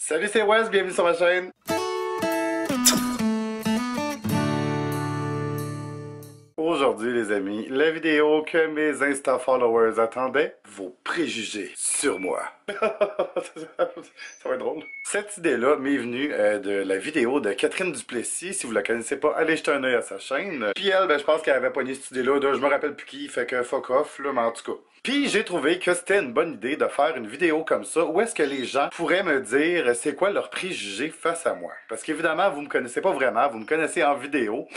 Salut, c'est Wes, bienvenue sur ma chaîne. Aujourd'hui, les amis, la vidéo que mes Insta followers attendaient, vos préjugés sur moi. Ça va être drôle. Cette idée-là m'est venue de la vidéo de Catherine Duplessis. Si vous la connaissez pas, allez jeter un œil à sa chaîne. Puis elle, je pense qu'elle avait pogné cette idée-là de je me rappelle plus qui, fait que fuck off, là, mais en tout cas. Puis j'ai trouvé que c'était une bonne idée de faire une vidéo comme ça où est-ce que les gens pourraient me dire c'est quoi leurs préjugés face à moi. Parce qu'évidemment, vous me connaissez pas vraiment, vous me connaissez en vidéo.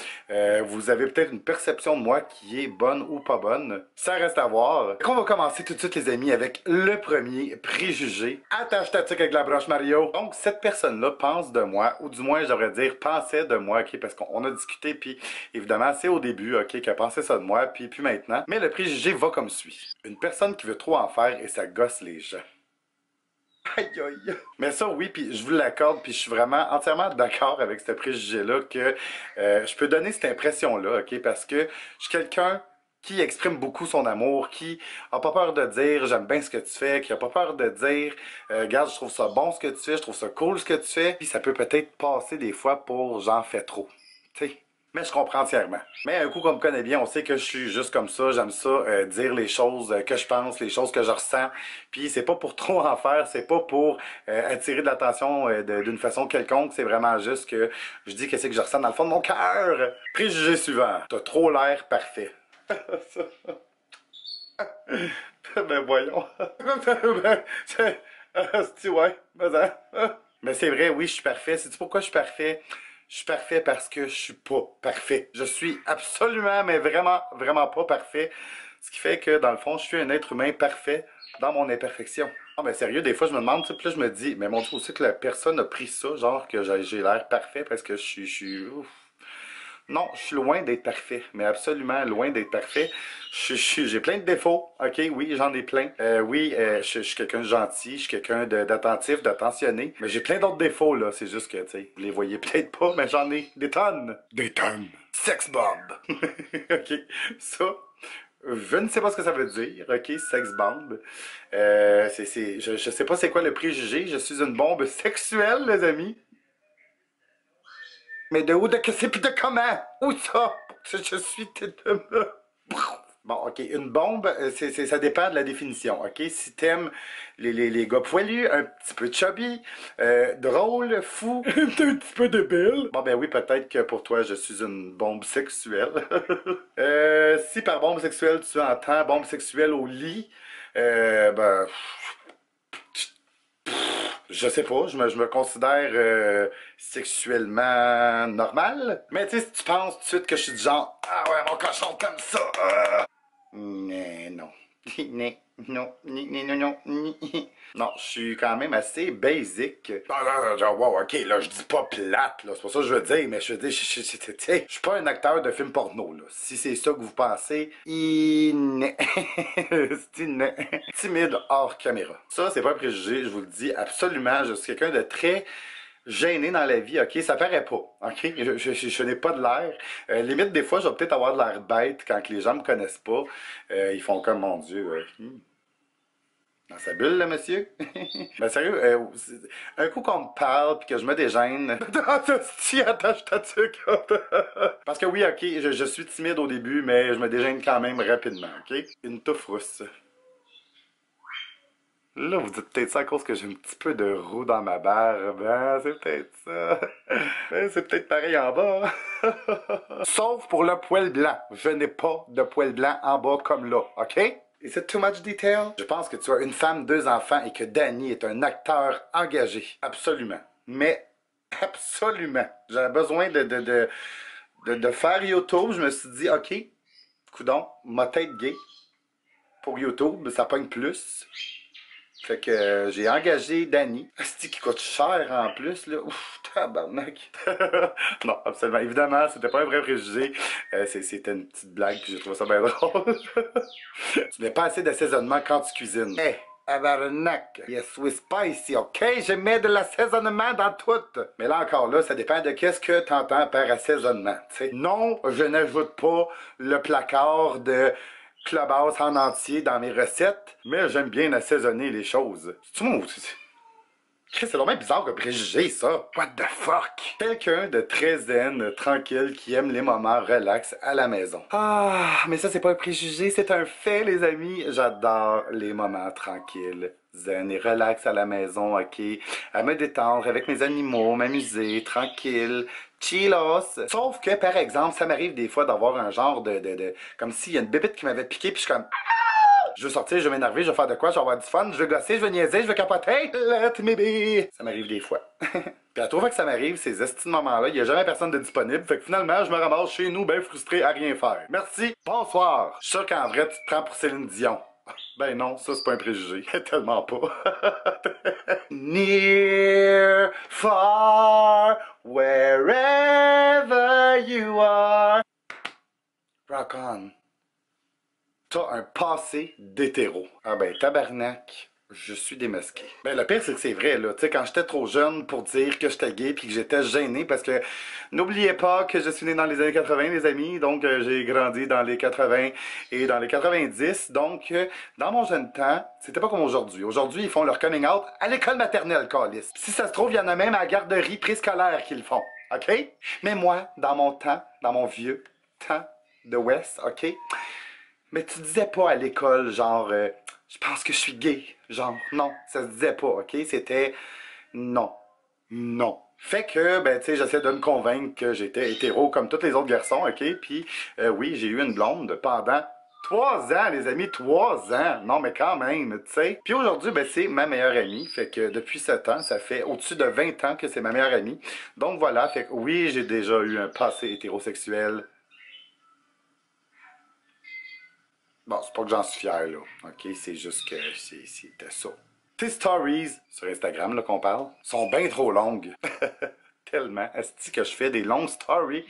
Vous avez peut-être une perception de moi qui est bonne ou pas bonne. Ça reste à voir. On va commencer tout de suite les amis avec le premier préjugé. Attache ta tuque avec la broche Mario. Donc cette personne-là pense de moi, ou du moins j'aurais dire pensait de moi, ok, parce qu'on a discuté, puis évidemment c'est au début, ok, qu'elle pensait ça de moi, puis maintenant. Mais le préjugé va comme suit. Une personne qui veut trop en faire et ça gosse les gens. Aïe aïe. Mais ça oui, puis je vous l'accorde, puis je suis vraiment entièrement d'accord avec ce préjugé-là que je peux donner cette impression-là, ok, parce que je suis quelqu'un qui exprime beaucoup son amour, qui a pas peur de dire j'aime bien ce que tu fais, qui a pas peur de dire regarde, je trouve ça bon ce que tu fais, je trouve ça cool ce que tu fais, puis ça peut peut-être passer des fois pour j'en fais trop, tu sais. Mais je comprends entièrement. Mais un coup qu'on me connaît bien, on sait que je suis juste comme ça. J'aime ça, dire les choses que je pense, les choses que je ressens. Puis c'est pas pour trop en faire, c'est pas pour attirer de l'attention d'une façon quelconque. C'est vraiment juste que je dis qu'est-ce que je ressens dans le fond de mon cœur. Préjugé suivant. T'as trop l'air parfait. Ben voyons. Ouais, mais c'est vrai, oui, je suis parfait. Sais-tu pourquoi je suis parfait? Je suis parfait parce que je suis pas parfait. Je suis absolument, mais vraiment, vraiment pas parfait. Ce qui fait que, dans le fond, je suis un être humain parfait dans mon imperfection. Non, mais sérieux, des fois, je me demande, puis là, je me dis, mais mon Dieu, aussi que la personne a pris ça, genre que j'ai l'air parfait parce que je suis ouf. Non, je suis loin d'être parfait, mais absolument loin d'être parfait. J'ai plein de défauts, ok, oui, j'en ai plein. Oui, je suis quelqu'un de gentil, je suis quelqu'un d'attentif, d'attentionné, mais j'ai plein d'autres défauts, là, c'est juste que, tu sais, vous les voyez peut-être pas, mais j'en ai des tonnes. Des tonnes. Sex bomb. Ok, ça... Je ne sais pas ce que ça veut dire, ok, sex bomb. Je sais pas c'est quoi le préjugé, je suis une bombe sexuelle, les amis. Mais de où, de que c'est, puis de comment? Où ça? Je suis... Bon, ok, une bombe, ça dépend de la définition, ok? Si t'aimes les gars poilus, un petit peu chubby, drôle, fou, un petit peu débile. Bon, ben oui, peut-être que pour toi, je suis une bombe sexuelle. Si par bombe sexuelle, tu entends bombe sexuelle au lit, ben... Je sais pas, je me considère sexuellement normal. Mais tu sais, si tu penses tout de suite que je suis du genre, ah ouais, mon cochon comme ça. Mais non. Non, non. Non, je suis quand même assez basic. Genre, wow, ok, là, je dis pas plate, là, c'est pas ça que je veux dire, mais je veux dire, je suis pas un acteur de film porno, là. Si c'est ça que vous pensez, timide hors caméra. Ça, c'est pas un préjugé, je vous le dis absolument, je suis quelqu'un de très gêné dans la vie, ok? Ça paraît pas, ok? Je n'ai pas de l'air. Limite, des fois, je vais peut-être avoir de l'air bête quand les gens me connaissent pas. Ils font comme, mon Dieu, dans sa bulle, là, monsieur? Ben sérieux, un coup qu'on me parle puis que je me dégêne... attache ta tuque! Parce que oui, ok, je suis timide au début, mais je me dégêne quand même rapidement, ok? Une touffe rousse. Là, vous dites peut-être ça à cause que j'ai un petit peu de roux dans ma barbe. Hein? C'est peut-être ça. C'est peut-être pareil en bas. Sauf pour le poil blanc. Je n'ai pas de poil blanc en bas comme là, ok? Is it too much detail? Je pense que tu as une femme, deux enfants et que Danny est un acteur engagé. Absolument. Mais absolument. J'avais besoin de faire YouTube. Je me suis dit, ok, coudon, ma tête gay. Pour YouTube, ça pogne plus. Fait que j'ai engagé Danny. C'est qui coûte cher en plus, là. Ouf, tabarnak. Non, absolument. Évidemment, c'était pas un vrai préjugé. C'était une petite blague, puis j'ai trouvé ça bien drôle. Tu mets pas assez d'assaisonnement quand tu cuisines. Hey, tabarnak. Yes, we spicy, ok? Je mets de l'assaisonnement dans tout. Mais là encore, là, ça dépend de qu'est-ce que t'entends par assaisonnement, t'sais. Non, je n'ajoute pas le placard de Clubhouse en entier dans mes recettes, mais j'aime bien assaisonner les choses. C'est tout le monde. C'est vraiment bizarre comme préjugé, ça. What the fuck? Quelqu'un de très zen, tranquille, qui aime les moments relax à la maison. Ah, mais ça, c'est pas un préjugé, c'est un fait, les amis. J'adore les moments tranquilles, zen et relax à la maison, ok? À me détendre avec mes animaux, m'amuser, tranquille. Chillos. Sauf que, par exemple, ça m'arrive des fois d'avoir un genre comme s'il y a une bébête qui m'avait piqué, puis je suis comme... Je veux sortir, je vais m'énerver, je vais faire de quoi, je vais avoir du fun, je vais gosser, je vais niaiser, je vais capoter. Let me be. Ça m'arrive des fois. Puis à trois fois que ça m'arrive, ces estis de moments-là, il n'y a jamais personne de disponible. Fait que finalement, je me ramasse chez nous, bien frustré à rien faire. Merci, bonsoir. Je suis sûr qu'en vrai, tu te prends pour Céline Dion. Ben non, ça c'est pas un préjugé. Tellement pas. Near, far, wherever you are. Rock on. T'as un passé d'hétéro. Ah ben, tabarnak, je suis démasqué. Ben, le pire, c'est que c'est vrai, là. Tu sais, quand j'étais trop jeune pour dire que j'étais gay puis que j'étais gêné, parce que n'oubliez pas que je suis né dans les années 80, les amis, donc j'ai grandi dans les 80 et dans les 90. Donc, dans mon jeune temps, c'était pas comme aujourd'hui. Aujourd'hui, ils font leur coming out à l'école maternelle, câlisse. Si ça se trouve, il y en a même à la garderie préscolaire qui le font, OK? Mais moi, dans mon temps, dans mon vieux temps de West, OK? Mais tu disais pas à l'école, genre, je pense que je suis gay. Genre, non, ça se disait pas, ok? C'était non, non. Fait que, ben, tu sais, j'essaie de me convaincre que j'étais hétéro comme tous les autres garçons, ok? Puis, oui, j'ai eu une blonde pendant 3 ans, les amis, 3 ans. Non, mais quand même, tu sais. Puis aujourd'hui, ben, c'est ma meilleure amie. Fait que depuis 7 ans, ça fait au-dessus de 20 ans que c'est ma meilleure amie. Donc voilà, fait que oui, j'ai déjà eu un passé hétérosexuel. Bon, c'est pas que j'en suis fier, là. OK, c'est juste que c'était ça. Tes stories sur Instagram, là, qu'on parle, sont bien trop longues. Tellement. Est-ce que je fais des longues stories?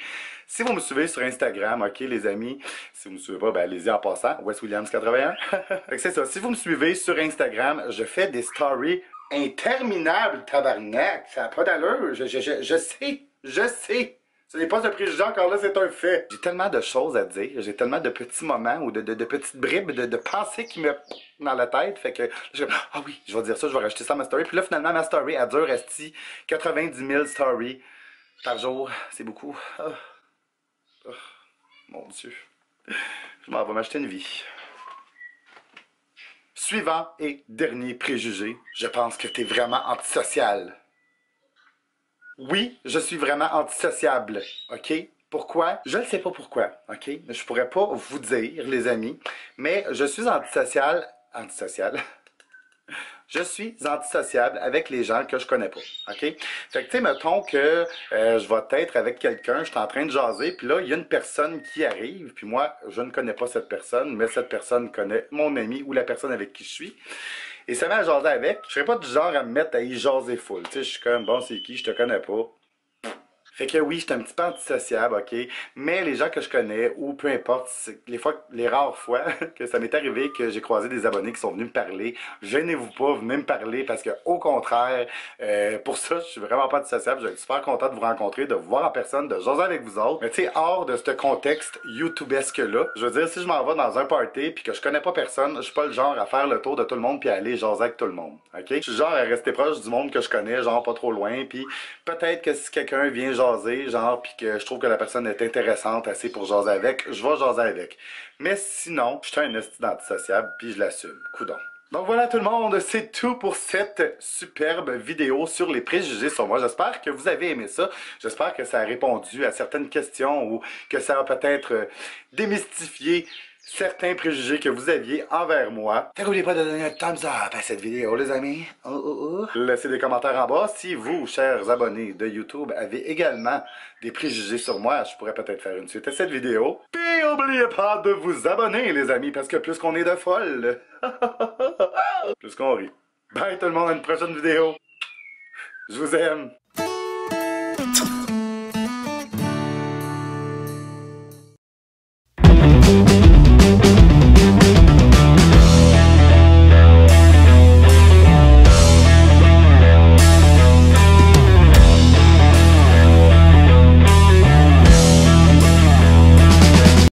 Si vous me suivez sur Instagram, OK, les amis, si vous me suivez pas, ben allez-y en passant. Wes Williams 81. Fait que c'est ça. Si vous me suivez sur Instagram, je fais des stories interminables, tabarnak. Ça n'a pas d'allure. Je sais. Je sais. Ce n'est pas un préjugé encore là, c'est un fait. J'ai tellement de choses à dire, j'ai tellement de petits moments ou de petites bribes de pensées qui me dans la tête, fait que je ah oui, je vais dire ça, je vais rajouter ça à ma story. Puis là, finalement, ma story, elle dure, esti, 90 000 stories par jour. C'est beaucoup. Ah. Ah. Mon Dieu. Je m'en vais m'acheter une vie. Suivant et dernier préjugé, je pense que t'es vraiment antisocial. Oui, je suis vraiment antisociable, OK? Pourquoi? Je ne sais pas pourquoi, OK? Je pourrais pas vous dire, les amis, mais je suis antisocial. Je suis antisociable avec les gens que je connais pas, OK? Fait que, tu sais, mettons que je vais être avec quelqu'un, je suis en train de jaser, puis là, il y a une personne qui arrive, puis moi, je ne connais pas cette personne, mais cette personne connaît mon ami ou la personne avec qui je suis. Et ça m'a jasé avec, je serais pas du genre à me mettre à y jaser full. Tu sais, je suis comme, bon, c'est qui, je te connais pas. Fait que oui, j'étais un petit peu antisociable, ok? Mais les gens que je connais, ou peu importe, les rares fois que ça m'est arrivé que j'ai croisé des abonnés qui sont venus me parler, gênez-vous pas, venez me parler parce que au contraire, pour ça, je suis vraiment pas antisociable. Je suis super content de vous rencontrer, de vous voir en personne, de jaser avec vous autres. Mais tu sais, hors de ce contexte YouTubesque-là, je veux dire, si je m'en vais dans un party puis que je connais pas personne, je suis pas le genre à faire le tour de tout le monde puis à aller jaser avec tout le monde, ok? Je suis le genre à rester proche du monde que je connais, genre pas trop loin, puis peut-être que si quelqu'un vient jaser, genre, puis que je trouve que la personne est intéressante assez pour jaser avec, je vais jaser avec. Mais sinon, je suis un esti antisociable, puis je l'assume. Coudon. Donc voilà tout le monde, c'est tout pour cette superbe vidéo sur les préjugés sur moi. J'espère que vous avez aimé ça. J'espère que ça a répondu à certaines questions ou que ça a peut-être démystifié certains préjugés que vous aviez envers moi. N'oubliez pas de donner un thumbs up à cette vidéo, les amis. Laissez des commentaires en bas. Si vous, chers abonnés de YouTube, avez également des préjugés sur moi, je pourrais peut-être faire une suite à cette vidéo. Puis n'oubliez pas de vous abonner, les amis, parce que plus qu'on est de folles, plus qu'on rit. Bye tout le monde, à une prochaine vidéo. Je vous aime.